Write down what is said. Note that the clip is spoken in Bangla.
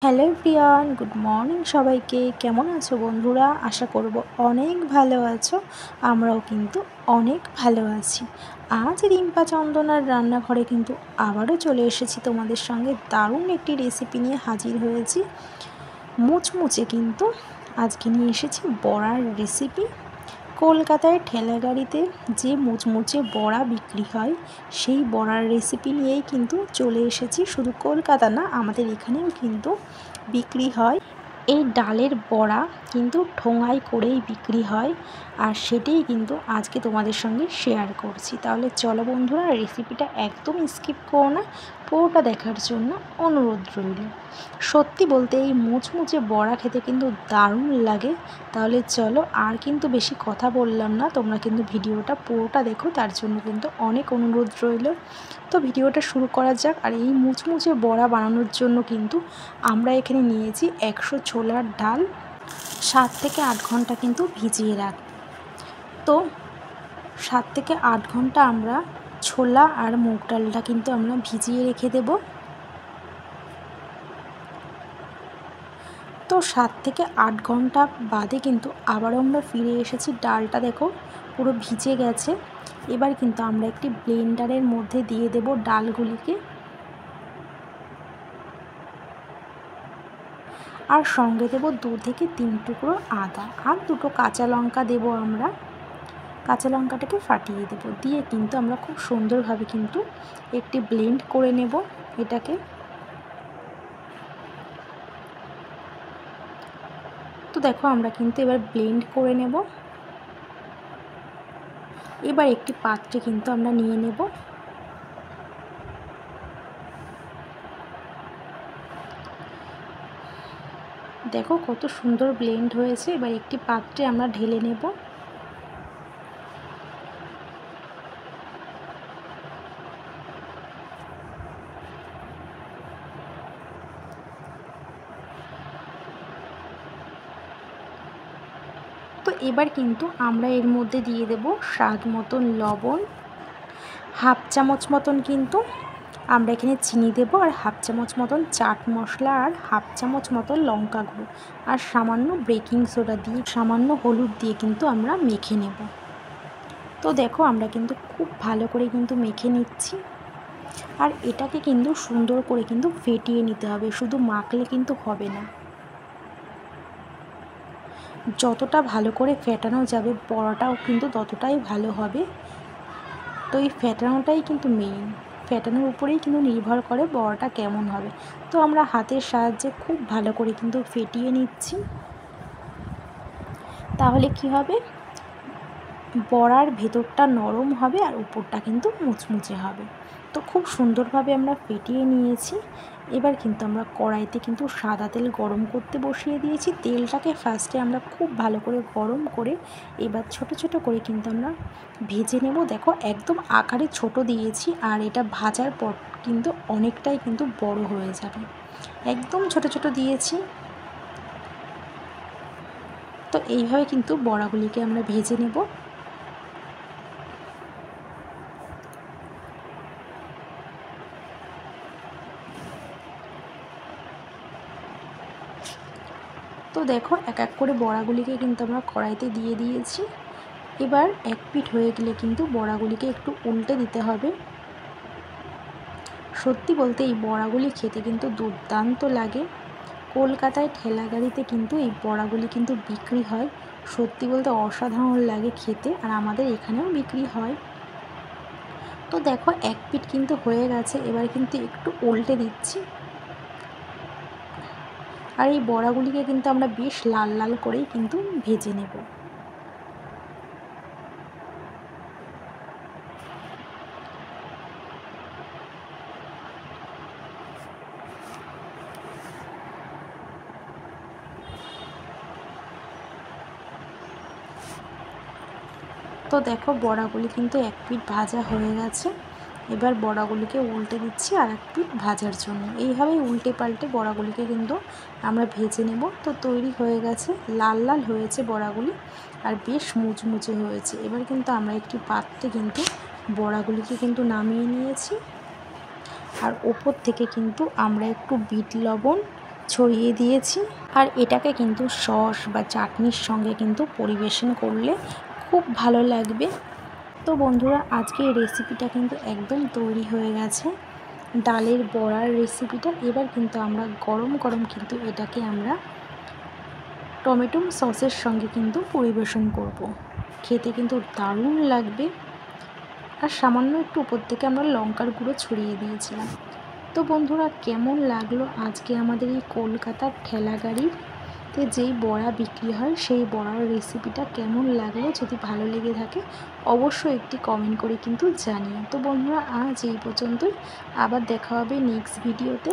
হ্যালো এভরিওয়ান, গুড মর্নিং সবাইকে। কেমন আছো বন্ধুরা? আশা করব অনেক ভালো আছো। আমরাও কিন্তু অনেক ভালো আছি। আজ রিম্পা চন্দনার রান্নাঘরে কিন্তু আবারও চলে এসেছি তোমাদের সঙ্গে দারুণ একটি রেসিপি নিয়ে হাজির হয়েছি। মুচমুচে কিন্তু আজকে নিয়ে এসেছি বড়ার রেসিপি। কলকাতায় ঠেলাগাড়িতে যে মুচমুচে বড়া বিক্রি হয় সেই বড়ার রেসিপি নিয়েই কিন্তু চলে এসেছি। শুধু কলকাতা না, আমাদের এখানেও কিন্তু বিক্রি হয়। এই ডালের বড়া কিন্তু ঠোঙায় করেই বিক্রি হয়, আর সেটাই কিন্তু আজকে তোমাদের সঙ্গে শেয়ার করছি। তাহলে চলো বন্ধুরা, রেসিপিটা একদম স্কিপ করো না, পুরোটা দেখার জন্য অনুরোধ রইল। সত্যি বলতে এই মুচমুচে বড়া খেতে কিন্তু দারুণ লাগে। তাহলে চলো, আর কিন্তু বেশি কথা বললাম না, তোমরা কিন্তু ভিডিওটা পুরোটা দেখো, তার জন্য কিন্তু অনেক অনুরোধ রইল। তো ভিডিওটা শুরু করা যাক। আর এই মুচমুচে বড়া বানানোর জন্য কিন্তু আমরা এখানে নিয়েছি 100 ছোলার ডাল। 7 থেকে 8 ঘন্টা কিন্তু ভিজিয়ে রাখ। তো 7 থেকে 8 ঘন্টা আমরা ছোলা আর মুগ ডালটা কিন্তু আমরা ভিজিয়ে রেখে দেব। তো 7 থেকে 8 ঘন্টা বাদে কিন্তু আবারও আমরা ফিরে এসেছি। ডালটা দেখো পুরো ভিজে গেছে। এবার কিন্তু আমরা একটি ব্লেন্ডারের মধ্যে দিয়ে দেব ডালগুলিকে, আর সঙ্গে দেব 2 থেকে 3 টুকরো আদা, আর 2টো কাঁচা লঙ্কা দেব আমরা। কাঁচা লঙ্কাটাকে ফাটিয়ে দেব, দিয়ে কিন্তু আমরা খুব সুন্দরভাবে কিন্তু একটি ব্লেন্ড করে নেব এটাকে। তো দেখো আমরা কিন্তু এবার ব্লেন্ড করে নেব। এবার একটি পাত্রে কিন্তু আমরা নিয়ে নেব। দেখো কত সুন্দর ব্লেন্ড হয়েছে। এবার একটি পাত্রে আমরা ঢেলে নেব। তো এবার কিন্তু আমরা এর মধ্যে দিয়ে দেব স্বাদ মতন লবণ, হাফ চামচ মতন কিন্তু আমরা এখানে চিনি দেব, আর হাফ চামচ মতন চাট মশলা, আর হাফ চামচ মতন লঙ্কা গুঁড়ো, আর সামান্য বেকিং সোডা দিয়ে, সামান্য হলুদ দিয়ে কিন্তু আমরা মেখে নেব। তো দেখো আমরা কিন্তু খুব ভালো করে কিন্তু মেখে নিচ্ছি। আর এটাকে কিন্তু সুন্দর করে কিন্তু ফেটিয়ে নিতে হবে, শুধু মাখলে কিন্তু হবে না। যতটা ভালো করে ফেটানো যাবে বড়াটাও কিন্তু ততটাই ভালো হবে। তো এই ফেটানোটাই কিন্তু মেইন, ফেটানোর উপরেই কিন্তু নির্ভর করে বড়াটা কেমন হবে। তো আমরা হাতের সাহায্যে খুব ভালো করে কিন্তু ফেটিয়ে নিচ্ছি। তাহলে কি হবে, বড়ার ভেতরটা নরম হবে আর উপরটা কিন্তু মুচমুচে হবে। তো খুব সুন্দরভাবে আমরা ফেটিয়ে নিয়েছি। এবার কিন্তু আমরা কড়াইতে কিন্তু সাদা তেল গরম করতে বসিয়ে দিয়েছি। তেলটাকে ফার্স্টে আমরা খুব ভালো করে গরম করে এবার ছোট ছোট করে কিন্তু আমরা ভেজে নেব। দেখো একদম আকারে ছোট দিয়েছি, আর এটা ভাজার পর কিন্তু অনেকটাই কিন্তু বড় হয়ে যাবে। একদম ছোট ছোট দিয়েছি। তো এইভাবে কিন্তু বড়াগুলিকে আমরা ভেজে নেব। তো দেখো এক এক করে বড়াগুলিকে কিন্তু আমরা কড়াইতে দিয়ে দিয়েছি। এবার এক পিঠ হয়ে গেলে কিন্তু বড়াগুলিকে একটু উল্টে দিতে হবে। সত্যি বলতে এই বড়াগুলি খেতে কিন্তু দুর্দান্ত লাগে। কলকাতায় ঠেলাগাড়িতে কিন্তু এই বড়াগুলি কিন্তু বিক্রি হয়। সত্যি বলতে অসাধারণ লাগে খেতে, আর আমাদের এখানেও বিক্রি হয়। তো দেখো এক পিঠ কিন্তু হয়ে গেছে, এবার কিন্তু একটু উল্টে দিচ্ছি। আর এই বড়াগুলিকে কিন্তু আমরা বেশ লাল লাল করেই কিন্তু ভেজে নেব। তো দেখো বড়াগুলি কিন্তু এক পিঠ ভাজা হয়ে গেছে। এবার বড়াগুলিকে উল্টে দিচ্ছি আর এক পিঠ ভাজার জন্য। এইভাবেই উল্টে পাল্টে বড়াগুলিকে কিন্তু আমরা ভেজে নেব। তো তৈরি হয়ে গেছে, লাল লাল হয়েছে বড়াগুলি, আর বেশ মুচমুচে হয়েছে। এবার কিন্তু আমরা একটি পাত্রে কিন্তু বড়াগুলিকে কিন্তু নামিয়ে নিয়েছি। আর ওপর থেকে কিন্তু আমরা একটু বিট লবণ ছড়িয়ে দিয়েছি। আর এটাকে কিন্তু সস বা চাটনির সঙ্গে কিন্তু পরিবেশন করলে খুব ভালো লাগবে। তো বন্ধুরা, আজকে এই রেসিপিটা কিন্তু একদম তৈরি হয়ে গেছে, ডালের বড়ার রেসিপিটা। এবার কিন্তু আমরা গরম গরম কিন্তু এটাকে আমরা টমেটো সসের সঙ্গে কিন্তু পরিবেশন করব। খেতে কিন্তু দারুণ লাগবে। আর সামান্য একটু উপর থেকে আমরা লঙ্কার গুঁড়ো ছড়িয়ে দিয়েছিলাম। তো বন্ধুরা, কেমন লাগলো আজকে আমাদের এই কলকাতার ঠেলা গাড়িতে যেই বড়া বিক্রি হয় সেই বড়ার রেসিপিটা কেমন লাগলো? যদি ভালো লেগে থাকে অবশ্যই একটি কমেন্ট করে কিন্তু জানিও। তো বন্ধুরা, আজ এই পর্যন্তই, আবার দেখা হবে নেক্সট ভিডিওতে।